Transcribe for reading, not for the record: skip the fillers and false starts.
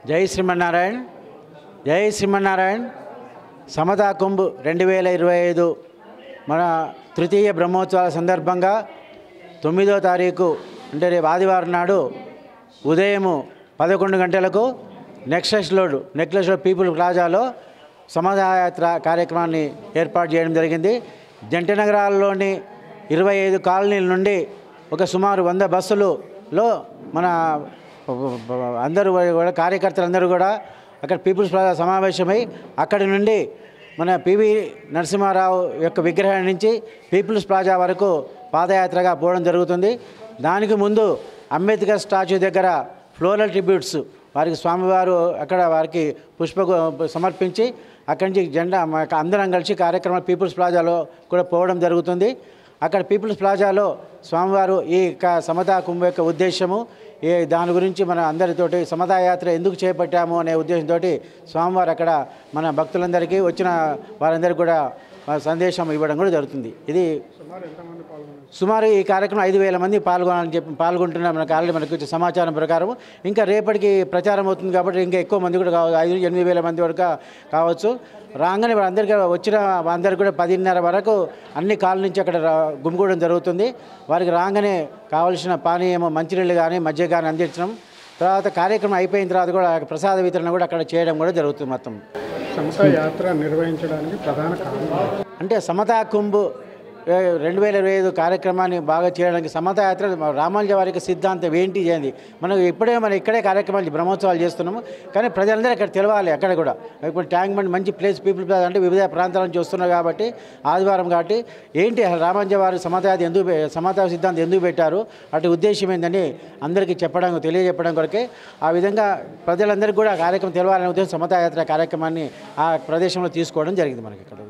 జై శ్రీమన్నారాయణ జై శ్రీమన్నారాయణ సమతా కుంభ్ 2025 మన తృతీయ బ్రహ్మోత్సవాల సందర్భంగా 9వ తారీఖు అంటే రేపు ఆదివారం నాడు ఉదయం 11 గంటలకు నెక్లెస్ రోడ్ పీపుల్ ప్లాజాలో సమతాయాత్ర కార్యక్రమాన్ని ఏర్పాటు చేయడం జరిగింది. జంట నగరాల్లోని 25 కాలనీల నుండి ఒక సుమారు 100 బస్సులలో మన అందరూ కూడా కార్యకర్తలందరూ కూడా అక్కడ పీపుల్స్ ప్లాజా సమావేశమై అక్కడి నుండి మన పివి నరసింహారావు యొక్క విగ్రహం నుంచి పీపుల్స్ ప్లాజా వరకు పాదయాత్రగా పోవడం జరుగుతుంది. దానికి ముందు అంబేద్కర్ స్టాచ్యూ దగ్గర ఫ్లోరల్ ట్రిబ్యూట్స్ వారికి స్వామివారు అక్కడ వారికి పుష్ప సమర్పించి అక్కడి నుంచి జెండా అందరం కలిసి కార్యక్రమం పీపుల్స్ ప్లాజాలో కూడా పోవడం జరుగుతుంది. అక్కడ పీపుల్స్ ప్లాజాలో స్వామివారు ఈ సమతా కుంభ యొక్క ఉద్దేశము దాని గురించి మన అందరితోటి సమతా యాత్ర ఎందుకు చేపట్టాము అనే ఉద్దేశంతో స్వామివారు అక్కడ మన భక్తులందరికీ వచ్చిన వారందరికీ కూడా సందేశం ఇవ్వడం కూడా జరుగుతుంది. ఇది సుమారు ఈ కార్యక్రమం 5,000 మంది పాల్గొంటున్నారు. మనకు ఆల్రెడీ మనకు వచ్చే సమాచారం ప్రకారం ఇంకా రేపటికి ప్రచారం అవుతుంది కాబట్టి ఇంకా ఎక్కువ మంది కూడా 5,000-8,000 మంది వరకు కావచ్చు. రాగానే అందరికీ వచ్చిన అందరికీ కూడా 10:30 వరకు అన్ని కాళ్ళ నుంచి అక్కడ గుమిగూడడం జరుగుతుంది. వారికి రాగానే కావలసిన పానీయము మంచినీళ్ళు కానీ మజ్జిగ కానీ అందించడం, తర్వాత కార్యక్రమం అయిపోయిన తర్వాత కూడా ప్రసాద వితరణ కూడా అక్కడ చేయడం కూడా జరుగుతుంది. మొత్తం సమతా యాత్ర నిర్వహించడానికి ప్రధాన కారణం అంటే సమతా కుంభ్ 2025 కార్యక్రమాన్ని బాగా చేయడానికి సమతా యాత్ర రామానుజ వారికి సిద్ధాంతం ఏంటి చేయండి. మనం ఇక్కడే కార్యక్రమాలు బ్రహ్మోత్సవాలు చేస్తున్నాము, కానీ ప్రజలందరూ అక్కడ తెలవాలి. అక్కడ కూడా ఇప్పుడు ట్యాంక్ బండ్ మంచి ప్లేస్ పీపుల్ ప్లేస్ అంటే వివిధ ప్రాంతాల నుంచి వస్తున్నారు కాబట్టి ఆదివారం కాబట్టి ఏంటి రామానుజ వారి సమతా సిద్ధాంతం ఎందుకు పెట్టారు అటు ఉద్దేశం ఏందని అందరికీ తెలియజెప్పడం కొరకే ఆ విధంగా ప్రజలందరికీ కూడా కార్యక్రమం తెలవాలనే ఉద్దేశం సమతా యాత్ర కార్యక్రమాన్ని ఆ ప్రదేశంలో తీసుకోవడం జరిగింది మనకి ఇక్కడ.